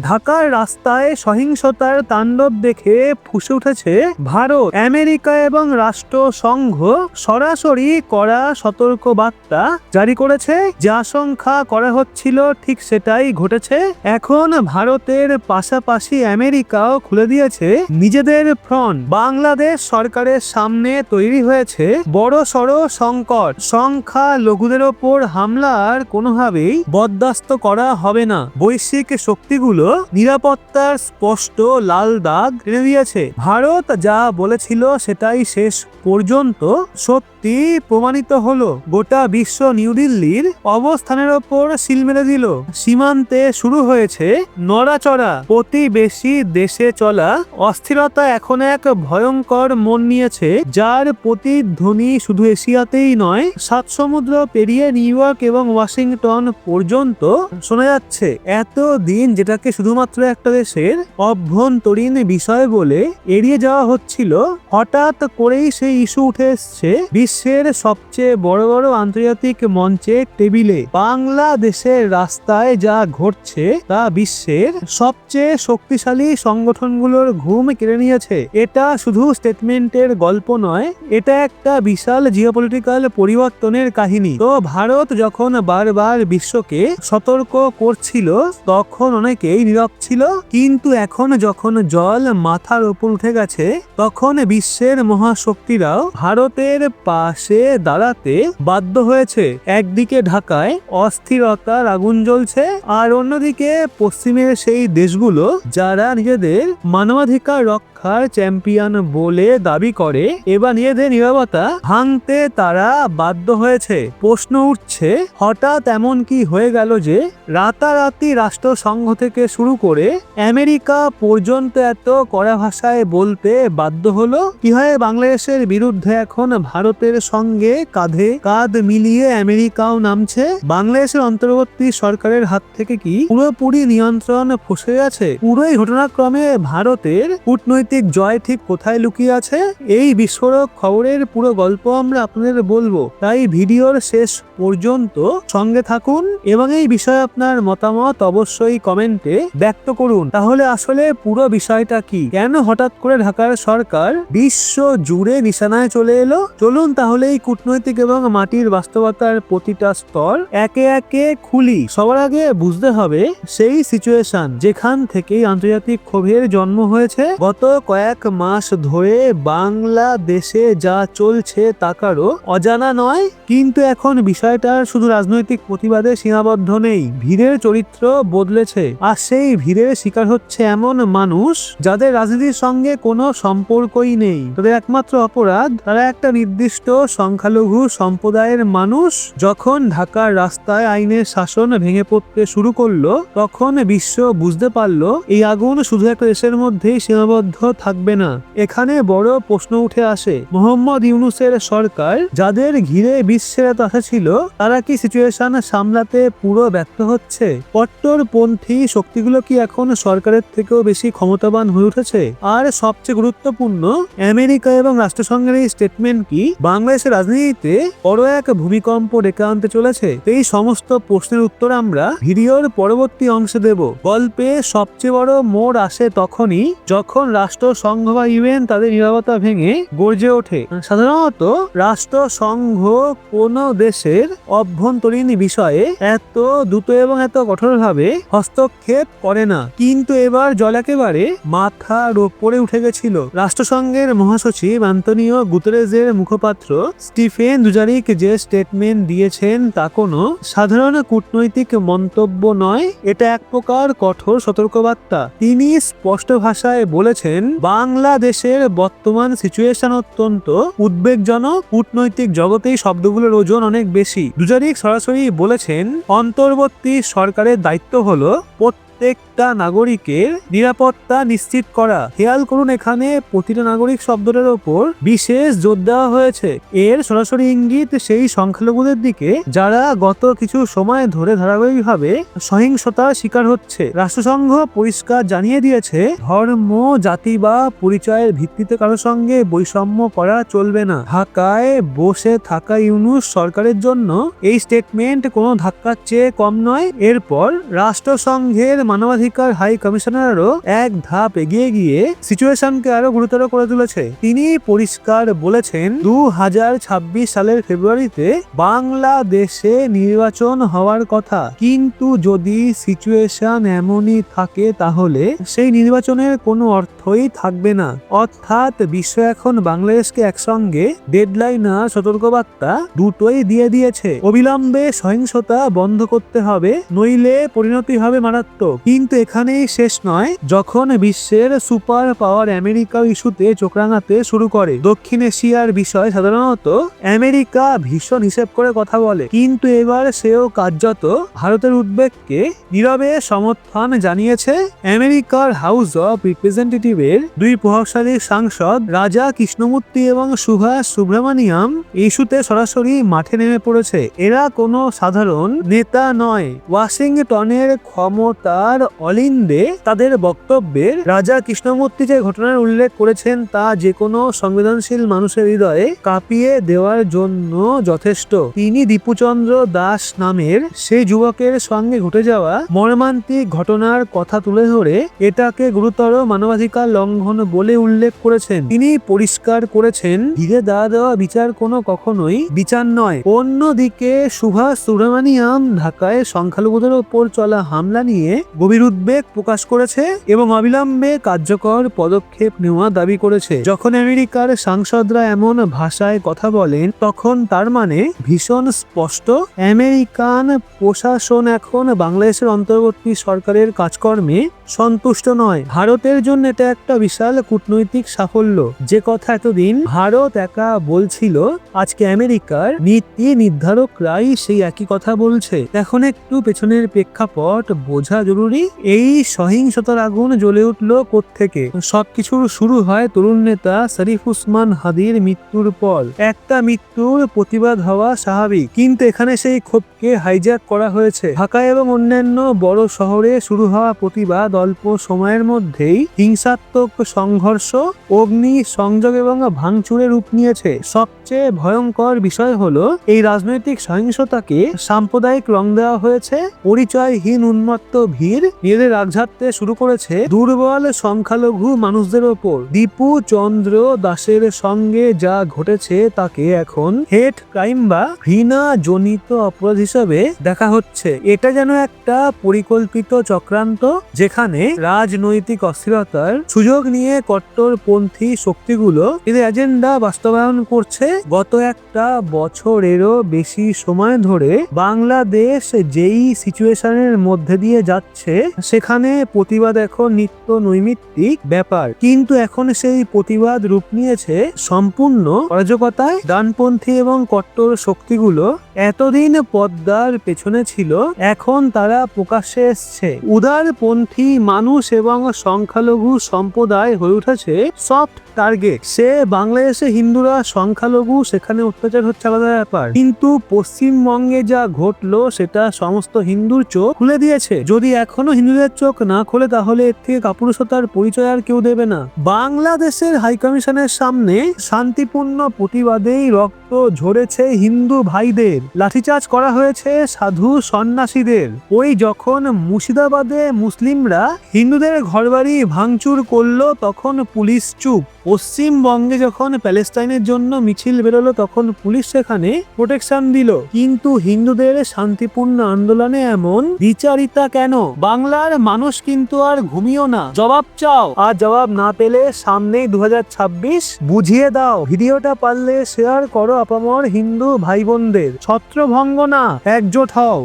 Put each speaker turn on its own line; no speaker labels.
ঢাকার রাস্তায় সহিংসতার তাণ্ডব দেখে ফুঁসে উঠেছে ভারত। আমেরিকা এবং রাষ্ট্রসংঘ সরাসরি কড়া সতর্কবার্তা জারি করেছে। যে আশঙ্কা করা হচ্ছিল ঠিক সেটাই ঘটেছে। এখন ভারতের পাশাপাশি আমেরিকাও খুলে দিয়েছে নিজেদের ফ্রন্ট। বাংলাদেশ সরকারের সামনে তৈরি হয়েছে বড়সড় সংকট। সংখ্যালঘুদের ওপর হামলার কোনোভাবেই বরদাস্ত করা হবে না। বৈশ্বিক শক্তিগুলো নিরাপত্তার স্পষ্ট লাল দাগ টেনে দিয়েছে। ভারত যা বলেছিল সেটাই শেষ পর্যন্ত সত্যি প্রমাণিত হলো। গোটা বিশ্ব নিউ দিল্লির অবস্থানের ওপর সিল মেরে দিল। সীমান্তে শুরু হয়েছে নড়াচড়া। প্রতিবেশী দেশে চলা অস্থিরতা এখন এক ভয়ঙ্কর মন নিয়েছে, যার প্রতিধ্বনি শুধু এশিয়াতেই নয়, সাত সমুদ্র পেরিয়ে নিউ ইয়র্ক এবং ওয়াশিংটন পর্যন্ত শোনা যাচ্ছে। এতদিন যেটাকে শুধুমাত্র একটা দেশের অভ্যন্তরীণ বিষয় বলে এড়িয়ে যাওয়া হচ্ছিল, হঠাৎ করেই সেই ইস্যু উঠে এসছে বিশ্বের সবচেয়ে বড় বড় আন্তর্জাতিক মঞ্চে টেবিলে। বাংলাদেশের রাস্তায় যা ঘটছে তা বিশ্বের সবচেয়ে শক্তিশালী সংগঠনগুলোর ঘুম কেড়ে নিয়েছে। এটা শুধু স্টেটমেন্টের গল্প নয়, এটা একটা বিশাল জিওপলিটিক্যাল পরিবর্তনের কাহিনী। তো ভারত যখন বারবার বিশ্বকে সতর্ক করছিল তখন অনেকেই নীরব ছিল, কিন্তু এখন যখন জল মাথার উপর উঠে গেছে তখন বিশ্বের মহাশক্তিরাও ভারতের পাশে দাঁড়াতে বাধ্য হয়েছে। একদিকে ঢাকায় অস্থিরতার আগুন জ্বলছে, আর অন্যদিকে পশ্চিমের সেই দেশগুলো যারা নিজেদের মানবাধিকার রক্ষার চ্যাম্পিয়ন বলে দাবি করে, এবার নিজেদের নীরবতা ভাঙতে তারা বাধ্য হয়েছে। প্রশ্ন উঠছে, হঠাৎ এমন কি হয়ে গেল যে রাতারাতি রাষ্ট্রসংঘ থেকে শুরু করে আমেরিকা পর্যন্ত এত কড়া ভাষায় বলতে বাধ্য হলো? কিভাবে বাংলাদেশের বিরুদ্ধে এখন ভারতের সঙ্গে কাঁধে কাঁধ মিলিয়ে আমেরিকাও নামছে? বাংলাদেশের অন্তর্বর্তী সরকারের হাত থেকে কি পুরোপুরি নিয়ন্ত্রণ ফসে গেছে? পুরোই ঘটনাক্রমে ভারতের কূটনৈতিক জয় ঠিক কোথায় লুকিয়ে আছে? এই বিস্ফোরক খবরের পুরো গল্প আমরা আপনাদের বলবো, তাই ভিডিওর শেষ পর্যন্ত সঙ্গে থাকুন এবং এই বিষয়ে আপনার মতামত অবশ্যই কমেন্টে ব্যক্ত করুন। তাহলে আসলে পুরো বিষয়টা কি? কেন হঠাৎ করে ঢাকার সরকার বিশ্ব জুড়ে নিশানায় চলে এলো? চলুন তাহলে এই কূটনৈতিক এবং মাটির বাস্তবতার প্রতিটা স্তর একে একে খুলি। সবার আগে বুঝতে হবে সেই সিচুয়েশন যেখান থেকেই আন্তর্জাতিক ক্ষোভের জন্ম হয়েছে। গত কয়েক মাস ধরে বাংলাদেশে যা চলছে তা কারো অজানা নয়, কিন্তু এখন বিষয়টা শুধু রাজনৈতিক প্রতিবাদে সীমাবদ্ধ নেই। ভিড়ের চরিত্র বদলেছে, আর সেই ভিড়ের শিকার হচ্ছে এমন মানুষ যাদের রাজনীতির সঙ্গে কোনো সম্পর্কই নেই। তাদের একমাত্র অপরাধ তারা একটা নির্দিষ্ট সংখ্যালঘু সম্প্রদায়ের মানুষ। যখন ঢাকার রাস্তায় আইনের শাসন ভেঙে পড়তে শুরু করলো তখন বিশ্ব বুঝতে পারলো এই আগুন শুধু একটা দেশের মধ্যেই সীমাবদ্ধ থাকবে না। এখানে বড় প্রশ্ন উঠে আসে, মোহাম্মদ ইউনূসের সরকার যাদের ঘিরে বিশ্বের এত আশা ছিল, তারা কি সিচুয়েশন সামলাতে পুরো ব্যর্থ হচ্ছে? কট্টরপন্থী শক্তিগুলো কি এখন সরকারের থেকেও বেশি ক্ষমতাবান হয়ে উঠেছে? আর সবচেয়ে গুরুত্বপূর্ণ, আমেরিকা এবং রাষ্ট্রসংঘের এই স্টেটমেন্ট কি বাংলাদেশের রাজনীতিতে বড় এক ভূমিকম্প ডেকে আনতে চলেছে? এই সমস্ত প্রশ্নের উত্তর আমরা ভিডিওর পরবর্তী অংশে দেব। গল্পে সবচেয়ে বড় মোড় আসে তখনই যখন রাষ্ট্রসংঘ বা ইউএন তাদের নীরবতা ভেঙে গর্জে ওঠে। সাধারণত রাষ্ট্রসংঘ কোন দেশের অভ্যন্তরীণ বিষয়ে এত দ্রুত এবং এত কঠোরভাবে হস্তক্ষেপ করে না, কিন্তু এবার জল একেবারে মাথার উপরে উঠে গেছিল। রাষ্ট্রসংঘের মহাসচিব আন্তোনিও গুতেরেসের মুখপাত্র স্টিফেন দুজারিক যে স্টেটমেন্ট দিয়েছেন তা কোনো সাধারণ কূটনৈতিক মন্তব্য নয়, এটা এক প্রকার কঠোর সতর্কবার্তা। তিনি স্পষ্ট ভাষায় বলেছেন, বাংলাদেশের বর্তমান সিচুয়েশন অত্যন্ত উদ্বেগজনক। কূটনৈতিক জগতেই শব্দগুলোর ওজন অনেক বেশি। দুজারিক সরাসরি বলেছেন, অন্তর্বর্তী সরকারের দায়িত্ব হলো প্রত্যেকটা নাগরিকের নিরাপত্তা নিশ্চিত করা। খেয়াল করুন, এখানে প্রতিটা নাগরিক শব্দটার ওপর বিশেষ জোর দেওয়া হয়েছে। এর সরাসরি ইঙ্গিত সেই সংখ্যালঘুদের দিকে যারা গত কিছু সময় ধরে ধারাবাহিকভাবে সহিংসতার শিকার হচ্ছে। রাষ্ট্রসংঘ পরিষ্কার জানিয়ে দিয়েছে, ধর্ম, জাতি বা পরিচয়ের ভিত্তিতে কারোর সঙ্গে বৈষম্য করা চলবে না। ঢাকায় বসে থাকা ইউনূস সরকারের জন্য এই স্টেটমেন্ট কোনো ধাক্কার চেয়ে কম নয়। এরপর রাষ্ট্রসংঘের মানবাধিকার হাই কমিশনারও এক ধাপ এগিয়ে গিয়ে সিচুয়েশনকে আরো গুরুতর করে তুলেছে। তিনি পরিষ্কার বলেছেন 2026 সালের ফেব্রুয়ারিতে বাংলাদেশে নির্বাচন হওয়ার কথা, কিন্তু যদি সিচুয়েশন এমনই থাকে তাহলে সেই নির্বাচনের কোনো অর্থই থাকবে না। অর্থাৎ বিশ্ব এখন বাংলাদেশকে একসঙ্গে ডেডলাইন আর সতর্কবার্তা দুটোই দিয়ে দিয়েছে। অবিলম্বে সহিংসতা বন্ধ করতে হবে, নইলে পরিণতি হবে মারাত্মক। কিন্তু এখানেই শেষ নয়। যখন বিশ্বের সুপার পাওয়ার আমেরিকা ইস্যুতে চোখ রাঙাতে শুরু করে, দক্ষিণ এশিয়ার বিষয় সাধারণত আমেরিকা ভীষণ হিসেব করে কথা বলে, কিন্তু এবার সেও কার্যত ভারতের উদ্বেগকে নীরবে সমর্থন জানিয়েছে। আমেরিকার হাউস অব রিপ্রেজেন্টেটিভের দুই প্রভাবশালী সাংসদ রাজা কৃষ্ণমূর্তি এবং সুভাষ সুব্রমণিয়াম ইস্যুতে সরাসরি মাঠে নেমে পড়েছে। এরা কোনো সাধারণ নেতা নয়। ওয়াশিংটনের ক্ষমতার অলিন্দে তাদের বক্তব্যের রাজা কৃষ্ণমূর্তি যে ঘটনার উল্লেখ করেছেন তা যে কোনো সংবেদনশীল মানুষের হৃদয়ে কাঁপিয়ে দেওয়ার জন্য যথেষ্ট। তিনি দীপুচন্দ্র দাস নামের সেই যুবকের সঙ্গে ঘটে যাওয়া মর্মান্তিক ঘটনার কথা তুলে ধরে এটাকে গুরুতর মানবাধিকার লঙ্ঘন বলে উল্লেখ করেছেন। তিনি পরিষ্কার করেছেন, ধীরে দাঁড়া দেওয়া বিচার কখনোই বিচার নয়। অন্যদিকে সুভাষ সুব্রমণিয়াম ঢাকায় সংখ্যালঘুদের ওপর চলা হামলা নিয়ে গভীর উদ্বেগ প্রকাশ করেছে এবং অবিলম্বে কার্যকর পদক্ষেপ নেওয়া দাবি করেছে। যখন আমেরিকার সাংসদরা এমন ভাষায় কথা বলেন তখন তার মানে ভীষণ স্পষ্ট। আমেরিকান প্রশাসন এখন বাংলাদেশের অন্তর্বর্তী সরকারের কাজকর্মে সন্তুষ্ট নয়। ভারতের জন্য এটা একটা বিশাল কূটনৈতিক সাফল্য। যে কথা এতদিন ভারত একা বলছিল, আজকে আমেরিকার নীতি নির্ধারকরাই সেই একই কথা বলছে। এখন একটু পেছনের প্রেক্ষাপট বোঝা জরুরি। এই সহিংসতার আগুন জ্বলে উঠল কোত্থেকে? সবকিছুর শুরু হয় তরুণ নেতা শরীফ উসমান হাদির মৃত্যুর পর। একটা মৃত্যুর প্রতিবাদ হওয়া স্বাভাবিক, কিন্তু এখানে সেই ক্ষোভকে হাইজ্যাক করা হয়েছে। ঢাকা এবং অন্যান্য বড় শহরে শুরু হওয়া প্রতিবাদ অল্প সময়ের মধ্যেই হিংসাত্মক সংঘর্ষ, অগ্নি সংযোগ এবং ভাঙচুরে রূপ নিয়েছে। সবচেয়ে ভয়ঙ্কর বিষয় হলো এই রাজনৈতিক সহিংসতাকে সাম্প্রদায়িক রং দেওয়া হয়েছে। পরিচয়হীন উন্মত্ত ভিড় নিজেদের রাগঝাড়তে শুরু করেছে দুর্বল সংখ্যালঘু মানুষদের ওপর। দীপু চন্দ্র দাসের সঙ্গে যা ঘটেছে তাকে এখন হেট ক্রাইম বা ঘৃণা জনিত অপরাধ হিসেবে দেখা হচ্ছে। এটা যেন একটা পরিকল্পিত চক্রান্ত, যেখানে রাজনৈতিক অস্থিরতার সুযোগ নিয়ে কট্টরপন্থী শক্তিগুলো এদের এজেন্ডা বাস্তবায়ন করছে। গত একটা বছরেরও বেশি সময় ধরে বাংলাদেশ যেই সিচুয়েশনের মধ্যে দিয়ে যাচ্ছে সেখানে প্রতিবাদ এখন নিত্য নৈমিত্তিক ব্যাপার, কিন্তু এখন সেই প্রতিবাদ রূপ নিয়েছে সম্পূর্ণ অরাজকতায়। ডানপন্থী এবং কট্টর শক্তিগুলো এতদিন পদ্মার পেছনে ছিল, এখন তারা প্রকাশ্যে এসছে। উদারপন্থী মানুষ এবং সংখ্যালঘু সম্প্রদায় হয়ে উঠেছে সফট টার্গেট। সে বাংলাদেশে হিন্দুরা সংখ্যালঘু, সেখানে অত্যাচার হচ্ছে আলাদা ব্যাপার, কিন্তু পশ্চিমবঙ্গে যা ঘটলো সেটা সমস্ত হিন্দুর চোখ খুলে দিয়েছে। যদি এখনো হিন্দুদের চোখ না খোলে তাহলে এর থেকে কাপুরুষতার পরিচয় আর কেউ দেবে না। বাংলাদেশের হাইকমিশনের সামনে শান্তিপূর্ণ প্রতিবাদেই রক্ত ঝরেছে হিন্দু ভাইদের, লাঠিচার্জ করা হয়েছে সাধু সন্ন্যাসীদের। ওই যখন মুর্শিদাবাদে মুসলিমরা হিন্দুদের ঘরবাড়ি ভাঙচুর করলো তখন পুলিশ চুপ। পশ্চিমবঙ্গে যখন প্যালেস্টাইনের জন্য মিছিল বেরোলো তখন পুলিশ সেখানে প্রোটেকশন দিল, কিন্তু হিন্দুদের শান্তিপূর্ণ আন্দোলনে এমন বিচারিতা কেন? বাংলার মানুষ কিন্তু আর ঘুমিও না, জবাব চাও। আর জবাব না পেলে সামনেই 2026, বুঝিয়ে দাও। ভিডিওটা পারলে শেয়ার করো আপামর হিন্দু ভাই বোনদের। ছত্রভঙ্গ না, একজোট হও।